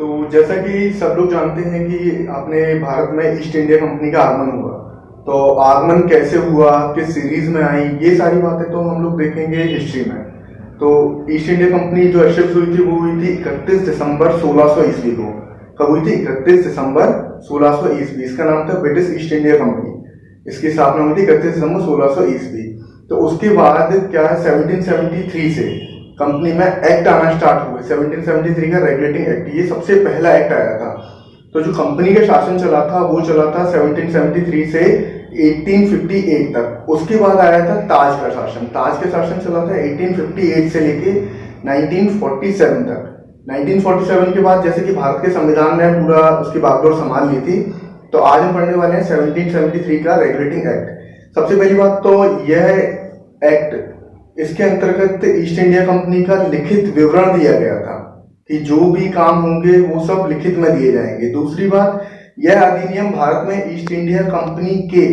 तो जैसा कि सब लोग जानते हैं कि अपने भारत में ईस्ट इंडिया कंपनी का आगमन हुआ। तो आगमन कैसे हुआ, किस सीरीज में आई, ये सारी बातें तो हम लोग देखेंगे हिस्ट्री में। तो ईस्ट इंडिया कंपनी जो एस्टेब्लिश हुई थी वो हुई थी 31 दिसंबर 1600 ईस्वी को। कब हुई थी? 31 दिसंबर 1600 ईस्वी। इसका नाम था ब्रिटिश ईस्ट इंडिया कंपनी। इसकी स्थापना हुई थी 31 दिसंबर 1600 ईस्वी। तो उसके बाद क्या है, 1773 से कंपनी में एक्ट आना स्टार्ट हुए। 1773 का रेगुलेटिंग एक्ट, ये सबसे पहला एक्ट आया था। तो जो कंपनी का शासन चला था वो चला था 1773 से 1858 तक। उसके बाद आया था ताज का शासन। ताज का शासन चला था 1858 से लेके 1947 तक। 1947 के बाद जैसे कि भारत के संविधान ने पूरा उसकी बागडोर संभाल ली थी, तो आज हम पढ़ने वाले हैं 1773 का रेगुलेटिंग एक्ट। सबसे पहली बात तो यह एक्ट, इसके अंतर्गत ईस्ट इंडिया कंपनी का लिखित विवरण दिया गया था कि जो भी काम होंगे वो सब लिखित में दिए जाएंगे। दूसरी बात, यह अधिनियम भारत में ईस्ट इंडिया कंपनी के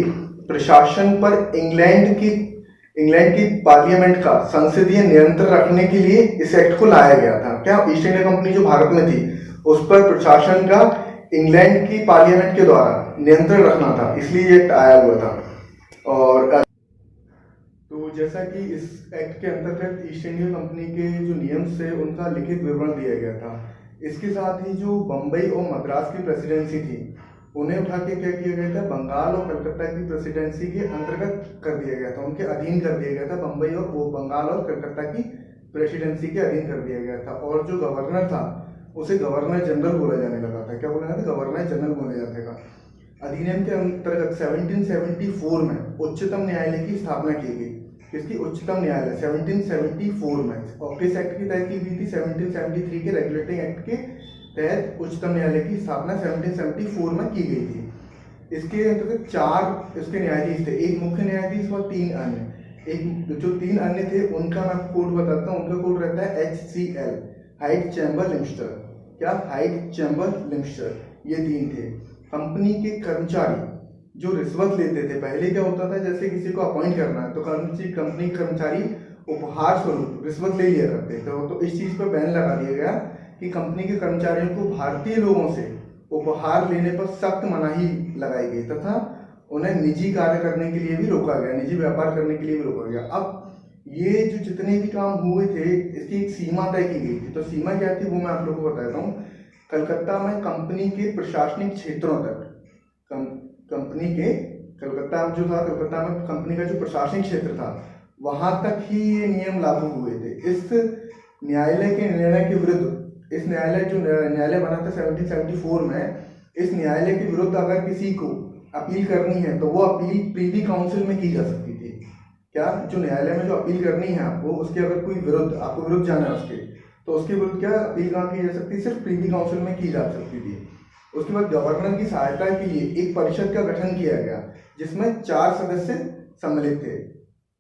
प्रशासन पर इंग्लैंड की पार्लियामेंट का संसदीय नियंत्रण रखने के लिए इस एक्ट को लाया गया था। क्या ईस्ट इंडिया कंपनी जो भारत में थी उस पर प्रशासन का इंग्लैंड की पार्लियामेंट के द्वारा नियंत्रण रखना था, इसलिए ये एक्ट आया हुआ था। और तो जैसा कि इस एक्ट के अंतर्गत ईस्ट इंडिया कंपनी के जो नियम थे उनका लिखित विवरण दिया गया था। इसके साथ ही जो बम्बई और मद्रास की प्रेसिडेंसी थी उन्हें उठा के क्या किया गया था, बंगाल और कलकत्ता की प्रेसिडेंसी के अंतर्गत कर दिया गया था, उनके अधीन कर दिया गया था। बम्बई और वो बंगाल और कलकत्ता की प्रेसिडेंसी के अधीन कर दिया गया था। और जो गवर्नर था उसे गवर्नर जनरल बोला जाने लगा था। क्या बोला जाता था? गवर्नर जनरल बोला जाता था। अधिनियम के अंतर्गत 1774 में उच्चतम न्यायालय की स्थापना की गई। किसकी? उच्चतम न्यायालय 1774 में। और किस एक्ट की तहत की गई थी? 1773 के रेगुलेटिंग एक्ट के तहत उच्चतम न्यायालय की स्थापना 1774 में की गई थी। इसके अंतर्गत 4 इसके न्यायाधीश थे, एक मुख्य न्यायाधीश और 3 अन्य। एक जो 3 अन्य थे उनका मैं कोड बताता हूँ। उनका कोड रहता है HCL, हाइट चैम्बर लिमिस्टर। क्या? हाइट चैम्बर लिमिस्टर। ये 3 थे। कंपनी के कर्मचारी जो रिश्वत लेते थे, पहले क्या होता था, जैसे किसी को अपॉइंट करना है तो कंपनी कर्मचारी उपहार स्वरूप रिश्वत ले लिया करते थे। तो इस चीज पर बैन लगा दिया गया कि कंपनी के कर्मचारियों को भारतीय लोगों से उपहार लेने पर सख्त मनाही लगाई गई तथा उन्हें निजी कार्य करने के लिए भी रोका गया, निजी व्यापार करने के लिए भी रोका गया। अब ये जो जितने भी काम हुए थे इसकी एक सीमा तय की गई थी। तो सीमा क्या थी वो मैं आप लोगों को बताता हूँ। कलकत्ता में कंपनी के प्रशासनिक क्षेत्रों तक, कंपनी के कलकत्ता में कंपनी का जो प्रशासनिक क्षेत्र था वहां तक ही ये नियम लागू हुए थे। इस न्यायालय के निर्णय के विरुद्ध, इस न्यायालय बना था 1774 में, इस न्यायालय के विरुद्ध अगर किसी को अपील करनी है तो वो अपील प्रीवी काउंसिल में की जा सकती थी। क्या? जो न्यायालय में जो अपील करनी है आपको, उसके अगर कोई आपको विरुद्ध जाना है उसके, तो उसके विरुद्ध क्या अपील कहाँ की जा सकती है? सिर्फ प्रीवी काउंसिल में की जा सकती थी। उसके बाद गवर्नर की सहायता के लिए एक परिषद का गठन किया गया जिसमें 4 सदस्य सम्मिलित थे।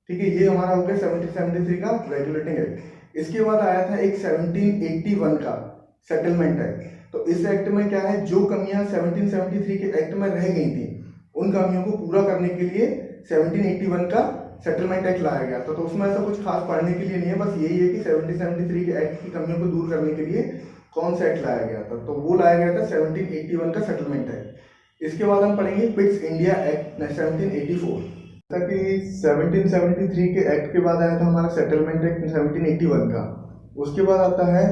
ठीक है, ये हमारा हो गया 1773 का रेगुलेटिंग एक्ट। इसके बाद आया था एक 1781 का सेटलमेंट एक्ट। तो इस एक्ट में क्या है, जो कमियां 1773 के एक्ट में रह गई थी उन कमियों को पूरा करने के लिए 1781 का सेटलमेंट एक्ट लाया गया था। तो उसमें ऐसा कुछ खास पढ़ने के लिए नहीं है, बस यही है कि 1773 के एक्ट की कमियों को दूर करने के लिए कौन सा एक्ट लाया गया था। तो वो लाया गया था 1781 का सेटलमेंट एक्ट। इसके बाद हम पढ़ेंगे पिट्स इंडिया एक्ट 1784। जैसा कि 1773 के एक्ट के बाद आया था हमारा सेटलमेंट एक्ट 1781 का। उसके बाद आता है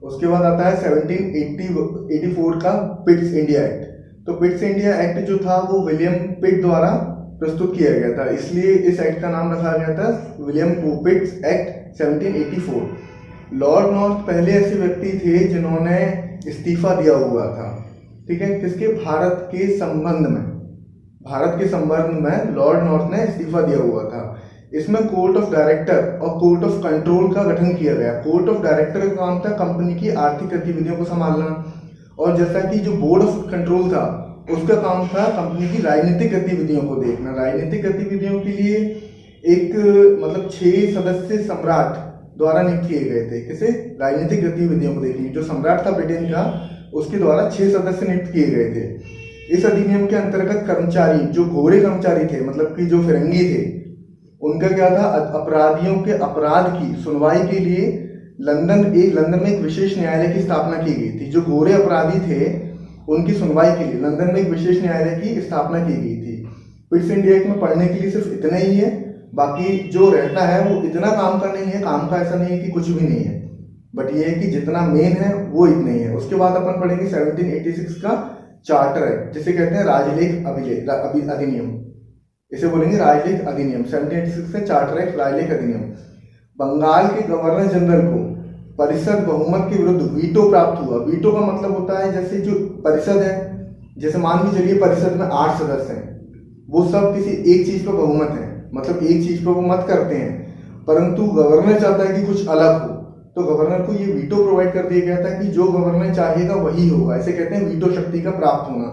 1784 का पिट्स इंडिया एक्ट। तो पिट्स इंडिया एक्ट जो था वो विलियम पिट द्वारा प्रस्तुत किया गया था, इसलिए इस एक्ट का नाम रखा गया था विलियम पिट्स एक्ट 1784। लॉर्ड नॉर्थ पहले ऐसे व्यक्ति थे जिन्होंने इस्तीफा दिया हुआ था। ठीक है, किसके? भारत के संबंध में लॉर्ड नॉर्थ ने इस्तीफा दिया हुआ था। इसमें कोर्ट ऑफ डायरेक्टर और कोर्ट ऑफ कंट्रोल का गठन किया गया। कोर्ट ऑफ डायरेक्टर का काम था कंपनी की आर्थिक गतिविधियों को संभालना, और जैसा कि जो बोर्ड ऑफ कंट्रोल था उसका काम था कंपनी की राजनीतिक गतिविधियों को देखना। राजनीतिक गतिविधियों के लिए एक 6 सदस्य सम्राट द्वारा नियुक्त किए गए थे। किसे? राजनीतिक गतिविधियों को देखने। जो सम्राट था ब्रिटेन का, उसके द्वारा 6 सदस्य नियुक्त किए गए थे। इस अधिनियम के अंतर्गत कर्मचारी जो घोड़े कर्मचारी थे, मतलब कि जो फिरंगी थे, उनका क्या था? अपराधियों के अपराध की सुनवाई के लिए लंदन में एक विशेष न्यायालय की स्थापना की गई थी। जो गोरे अपराधी थे उनकी सुनवाई के लिए लंदन में एक विशेष न्यायालय की स्थापना की गई थी। पिट्स इंडिया एक्ट में पढ़ने के लिए सिर्फ इतना ही है, बाकी जो रहता है वो इतना काम का नहीं है। काम का ऐसा नहीं है कि कुछ भी नहीं है, बट ये है कि जितना मेन है वो इतना ही है। उसके बाद अपन पढ़ेंगे 1786 का चार्टर एक्ट, जिसे कहते हैं राजलेख अधिनियम। इसे बोलेंगे राजलेख अधिनियम। 1786 का चार्टर एक्ट, राजलेख अधिनियम। बंगाल के गवर्नर जनरल को परिषद बहुमत के विरुद्ध वीटो प्राप्त हुआ। वीटो का मतलब होता है जैसे जो परिषद है, जैसे मान के चलिए परिषद में 8 सदस्य हैं, वो सब किसी एक चीज पर बहुमत है, मतलब एक चीज पर वो मत करते हैं, परंतु गवर्नर चाहता है कि कुछ अलग हो, तो गवर्नर को ये वीटो प्रोवाइड कर दिया गया था कि जो गवर्नर चाहेगा वही होगा। ऐसे कहते हैं वीटो शक्ति का प्राप्त होना।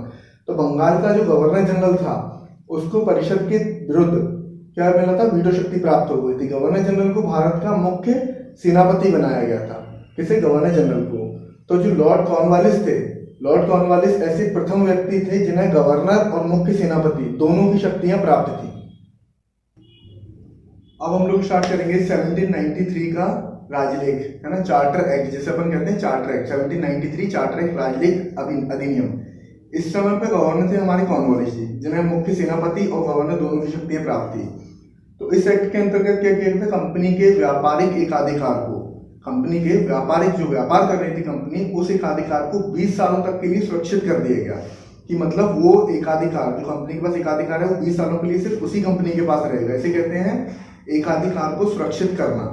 तो बंगाल का जो गवर्नर जनरल था उसको परिषद के विरुद्ध क्या मिला था? वीटो शक्ति प्राप्त हो गई थी। गवर्नर जनरल को भारत का मुख्य सेनापति बनाया गया था। किसे? गवर्नर जनरल को। तो जो लॉर्ड कॉर्नवालिस थे, लॉर्ड कॉर्नवालिस ऐसे प्रथम व्यक्ति थे जिन्हें गवर्नर और मुख्य सेनापति दोनों की शक्तियां प्राप्त थी। अब हम लोग स्टार्ट करेंगे 1793 का राजलेख, है ना, चार्टर एक्ट, जिसे अपन कहते हैं चार्टर एक्ट। 1793 चार्टर एक्ट, राजलेख अधिनियम। इस समय पे गवर्नर थे हमारे कॉर्नवालिस जी, जिन्हें मुख्य सेनापति और गवर्नर दोनों की शक्तियां प्राप्त थी। तो इस एक्ट के अंतर्गत क्या किया गया था? कंपनी के व्यापारिक एकाधिकार को, कंपनी के व्यापारिक जो व्यापार कर रही थी कंपनी, उस एकाधिकार को 20 सालों तक के लिए सुरक्षित कर दिया गया। कि मतलब वो एकाधिकार जो कंपनी के पास एकाधिकार है वो 20 सालों के लिए सिर्फ उसी कंपनी के पास रहेगा। इसे कहते हैं एकाधिकार को सुरक्षित करना।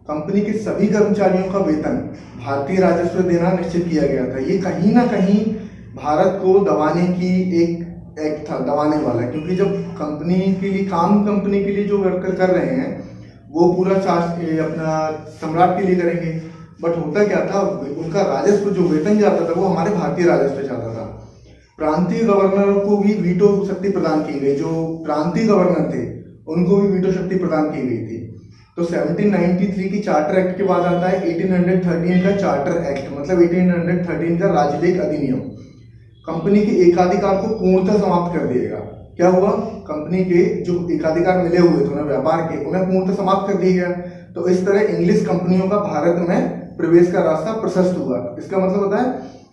कंपनी के सभी कर्मचारियों का वेतन भारतीय राजस्व देना निश्चित किया गया था। ये कहीं ना कहीं भारत को दबाने की एक एक्ट था, दबाने वाला, क्योंकि जब कंपनी के लिए कंपनी के लिए जो वर्कर कर रहे हैं वो पूरा चार्ज अपना सम्राट के लिए करेंगे, बट होता क्या था, उनका राजस्व जो वेतन जाता था वो हमारे भारतीय राजस्व जाता था। प्रांतीय गवर्नरों को भी वीटो शक्ति प्रदान की गई। जो प्रांतीय गवर्नर थे उनको भी वीटो शक्ति प्रदान की गई थी। तो 1793 की चार्टर एक्ट के बाद आता है 1813 का चार्टर एक्ट, मतलब 1813 का राजलेख अधिनियम। कंपनी के एकाधिकार को पूर्णतः समाप्त कर दिएगा। क्या हुआ? कंपनी के जो एकाधिकार मिले हुए थे उन्हें व्यापार के, उन्हें पूर्णतः समाप्त कर दिया गया। तो इस तरह इंग्लिश कंपनियों का भारत में प्रवेश का रास्ता प्रशस्त हुआ। इसका मतलब होता है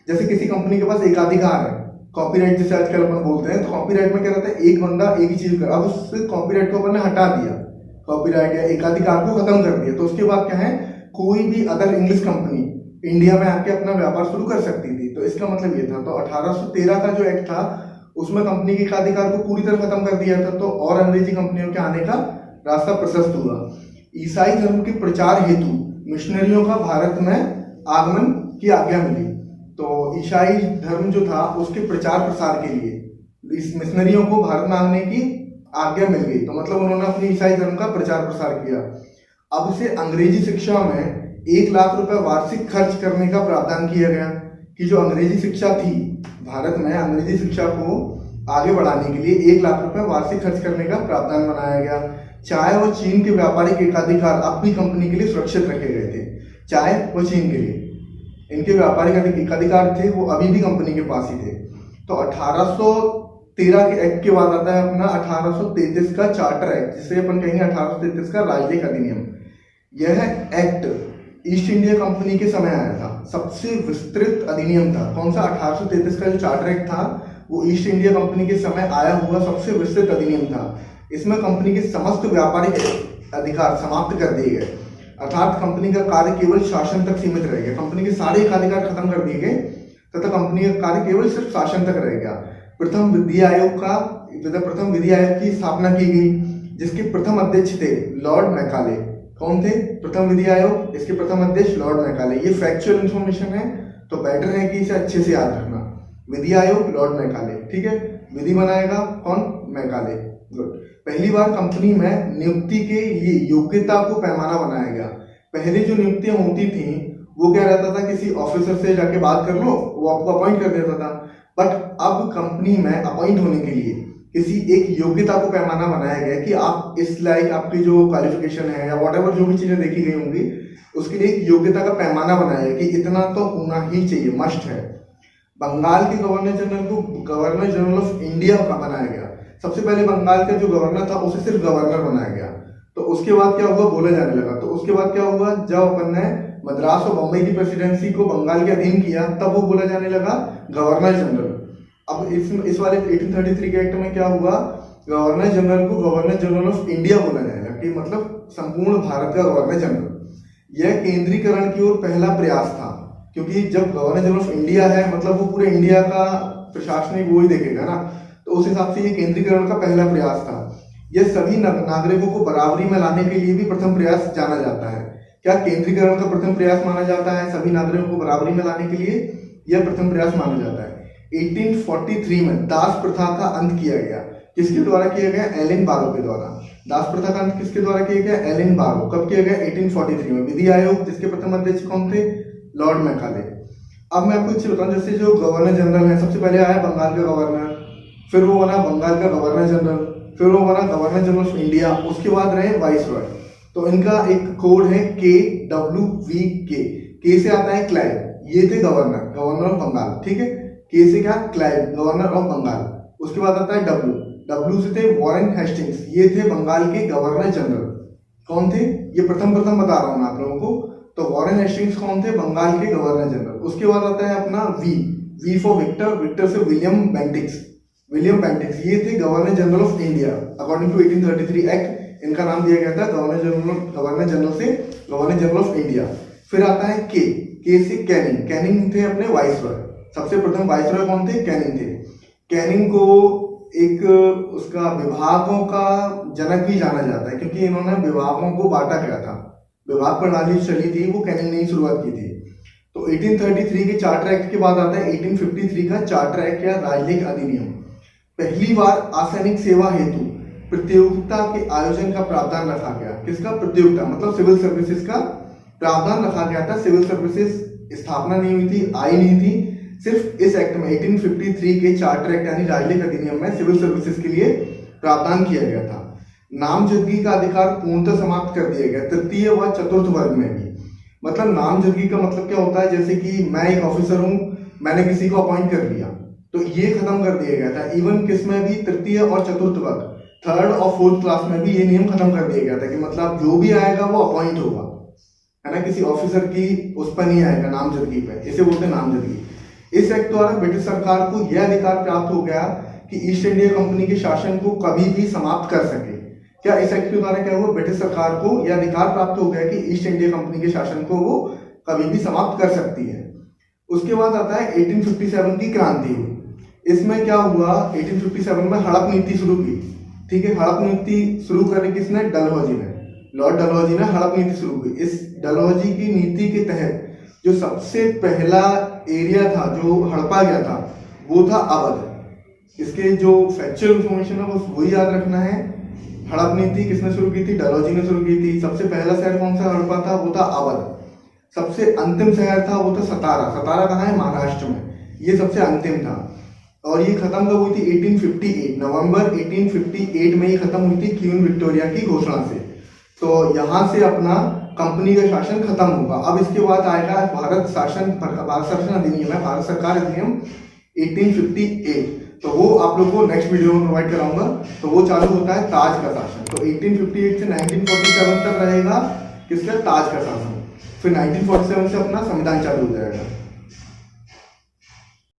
जैसे किसी कंपनी के पास एकाधिकार है, कॉपीराइट जिसे आजकल अपन बोलते हैं, तो कॉपीराइट में क्या रहता है, एक बंदा एक ही चीज कर, अब उस कॉपीराइट को अपन ने हटा दिया, कॉपीराइट या एकाधिकार को खत्म कर दिया, तो उसके बाद क्या है, कोई भी अदर इंग्लिश कंपनी इंडिया में आके अपना व्यापार शुरू कर सकती थी। तो इसका मतलब ये था। तो 1813 का जो एक्ट था उसमें कंपनी के एकाधिकार को पूरी तरह खत्म कर दिया था, तो और अंग्रेजी कंपनियों के आने का रास्ता प्रशस्त हुआ। ईसाई धर्म के प्रचार हेतु मिशनरियों का भारत में आगमन की आज्ञा मिली। तो ईसाई धर्म जो था उसके प्रचार प्रसार के लिए इस मिशनरियों को भारत में आने की आज्ञा मिल गई। तो मतलब उन्होंने अपने ईसाई धर्म का प्रचार प्रसार किया। अब से अंग्रेजी शिक्षा में 1 लाख रुपए वार्षिक खर्च करने का प्रावधान किया गया कि जो अंग्रेजी शिक्षा थी भारत में, अंग्रेजी शिक्षा को आगे बढ़ाने के लिए 1 लाख रुपए वार्षिक खर्च करने का प्रावधान बनाया गया। चाय और चीन के व्यापारिक एकाधिकार अपनी कंपनी के लिए सुरक्षित रखे गए थे। चाय व चीन के लिए इनके व्यापारिक एकाधिकार थे, वो अभी भी कंपनी के पास ही थे। तो 1813 के एक्ट के बाद आता है अपना 1833 का चार्टर एक्ट, जिसे अपन कहेंगे 1833 का राजलेख अधिनियम। यह एक्ट ईस्ट इंडिया कंपनी के समय आया था, सबसे विस्तृत अधिनियम था। कौन सा? 1833 का जो चार्टर एक्ट था वो ईस्ट इंडिया कंपनी के समय आया हुआ सबसे विस्तृत अधिनियम था। इसमें कंपनी के समस्त व्यापारिक अधिकार समाप्त कर दिए गए, अर्थात कंपनी का कार्य केवल शासन तक सीमित रह गया। कंपनी के सारे एकाधिकार खत्म कर दिए गए तथा कंपनी का कार्य केवल सिर्फ शासन तक रह गया। प्रथम विधि आयोग की स्थापना की गई, जिसके प्रथम अध्यक्ष थे लॉर्ड मैकाले। कौन थे? प्रथम विधि आयोग, इसके प्रथम अध्यक्ष लॉर्ड मैकाले। ये फैक्चुअल इंफॉर्मेशन है तो बेटर है कि इसे अच्छे से याद रखना। विधि आयोग लॉर्ड मैकाले, ठीक है। विधि बनाएगा कौन? मैकाले। गुड। पहली बार कंपनी में नियुक्ति के लिए योग्यता को पैमाना बनाया गया। पहले जो नियुक्तियां होती थी वो क्या रहता था, किसी ऑफिसर से जाके बात कर लो, वो आपको अपॉइंट कर देता था। बट अब कंपनी में अपॉइंट होने के लिए किसी एक योग्यता को पैमाना बनाया गया कि आप इस लायक, आपकी जो क्वालिफिकेशन है या वॉटेवर जो भी चीजें देखी गई होंगी, उसके लिए एक योग्यता का पैमाना बनाया गया कि इतना तो होना ही चाहिए, मस्ट है। बंगाल के गवर्नर जनरल को गवर्नर जनरल ऑफ इंडिया का बनाया गया। सबसे पहले बंगाल का जो गवर्नर था उसे सिर्फ गवर्नर बनाया गया। तो उसके बाद क्या हुआ, बोला जाने लगा। तो उसके बाद क्या हुआ, जब अपन ने मद्रास और बम्बई की प्रेसिडेंसी को बंगाल के अधीन किया, तब वो बोला जाने लगा गवर्नर जनरल। अब इस वाले 1833 के एक्ट में क्या हुआ, गवर्नर जनरल को गवर्नर जनरल ऑफ इंडिया बोला जाएगा, कि मतलब संपूर्ण भारत का गवर्नर जनरल। यह केंद्रीकरण की ओर पहला प्रयास था, क्योंकि जब गवर्नर जनरल ऑफ इंडिया है मतलब वो पूरे इंडिया का प्रशासनिक वो ही देखेगा ना, तो उस हिसाब से ये केंद्रीकरण का पहला प्रयास था। यह सभी नागरिकों को बराबरी में लाने के लिए भी प्रथम प्रयास जाना जाता है। क्या केंद्रीकरण का प्रथम प्रयास माना जाता है सभी नागरिकों को बराबरी में लाने के लिए? यह प्रथम प्रयास माना जाता है। 1843 में दास प्रथा का अंत किया गया। किसके द्वारा किया गया? एलन बारो के द्वारा। दास प्रथा का अंत किसके द्वारा किया गया? एलन बारो। कब किया गया? 1843 में। विधि आयोग जिसके प्रथम अध्यक्ष कौन थे? Lord Macaulay. अब मैं आपको बताऊं, जैसे जो गवर्नर जनरल है, सबसे पहले आया बंगाल का गवर्नर, फिर वो बना बंगाल का गवर्नर जनरल, फिर वो बना गवर्नर जनरल ऑफ इंडिया, उसके बाद रहे वाइसरॉय। तो इनका एक कोड है KWVK। के से आता है क्लाइव, ये थे गवर्नर ऑफ बंगाल, ठीक है। के से क्या? Clive, governor of Bengal. उसके बाद आता है डब्ल्यू से थे वॉरेन हेस्टिंग्स, ये थे बंगाल के गवर्नर जनरल। कौन थे? ये प्रथम बता रहा हूं मैं आप लोगों को। तो वॉरेन हेस्टिंग्स कौन थे? बंगाल के गवर्नर जनरल। उसके बाद आता है अपना वी फॉर विक्टर से विलियम बेंटिक्स, ये थे governor general of India. According to 1833 act इनका नाम दिया गया था गवर्नर जनरल ऑफ इंडिया। फिर आता है के से कैनिंग थे अपने वाइसरॉय। सबसे प्रथम वाइसरॉय कौन थे? कैनिंग थे। कैनिंग को एक उसका विभागों का जनक भी जाना जाता है, क्योंकि इन्होंने विभागों को बांटा गया था। विभाग प्रणाली चली थी वो कैनिंग ने ही शुरुआत की थी। तो 1833 के चार्टर एक्ट के बाद आता है 1853 का चार्टर एक्ट या राजलेख अधिनियम। पहली बार असैनिक सेवा हेतु प्रतियोगिता के आयोजन का प्रावधान रखा गया। किसका? प्रतियोगिता, मतलब सिविल सर्विसेज का प्रावधान रखा गया था। सिविल सर्विसेज स्थापना नहीं हुई थी, आई नहीं थी। सिर्फ इस एक्ट में 1853 के चार्टर एक्ट यानी राजलेख अधिनियम में सिविल सर्विसेज के लिए प्रावधान किया गया था। नामजदगी का अधिकार पूर्णतः समाप्त कर दिया गया तृतीय व चतुर्थ वर्ग में भी। मतलब नामजदगी का मतलब क्या होता है? जैसे कि मैं एक ऑफिसर हूं, मैंने किसी को अपॉइंट कर लिया, तो ये खत्म कर दिया गया था। इवन किसमें भी? तृतीय और चतुर्थ वर्ग, थर्ड और फोर्थ क्लास में भी ये नियम खत्म कर दिया गया था कि मतलब जो भी आएगा वो अपॉइंट होगा, है ना, किसी ऑफिसर की उस पर नहीं आएगा नामजदगी पे, इसे बोलते हैं नामजदगी। इस एक्ट द्वारा ब्रिटिश सरकार को यह अधिकार प्राप्त हो गया कि ईस्ट इंडिया कंपनी के शासन को कभी भी समाप्त कर सके। क्या इस एक्ट के द्वारा क्या हुआ? ब्रिटिश सरकार को यह अधिकार प्राप्त हो गया कि ईस्ट इंडिया कंपनी के शासन को वो कभी भी समाप्त कर सकती है। उसके बाद आता है 1857 की क्रांति। इसमें क्या हुआ? 1857 में हड़प नीति शुरू की, ठीक है। हड़प नीति शुरू करी किसने? डलहौजी ने, लॉर्ड डलहौजी ने हड़प नीति शुरू की। इस डलहौजी की नीति के तहत जो सबसे पहला एरिया था जो हड़पा गया था वो था अवध। इसके जो फैक्चुअल इंफॉर्मेशन है वो याद रखना है। हड़प नीति किसने शुरू की थी? डलहौजी ने शुरू की थी। सबसे पहला शहर कौन सा हड़पा था? वो था अवध। सबसे अंतिम शहर था वो था सतारा। सतारा कहाँ है? महाराष्ट्र में। ये सबसे अंतिम था और ये खत्म कब हुई थी? 1858, नवंबर 1858 में ये खत्म हुई थी क्वीन विक्टोरिया की घोषणा से। तो यहाँ से अपना कंपनी का शासन खत्म होगा। अब इसके बाद आएगा भारत शासन अधिनियम है, भारत सरकार अधिनियम 1858। तो वो आप लोग को नेक्स्ट वीडियो में प्रोवाइड कराऊंगा। तो वो चालू होता है ताज का शासन। तो 1858 से 1947 तक रहेगा किसका? ताज का शासन। फिर 1947 से अपना संविधान चालू हो जाएगा।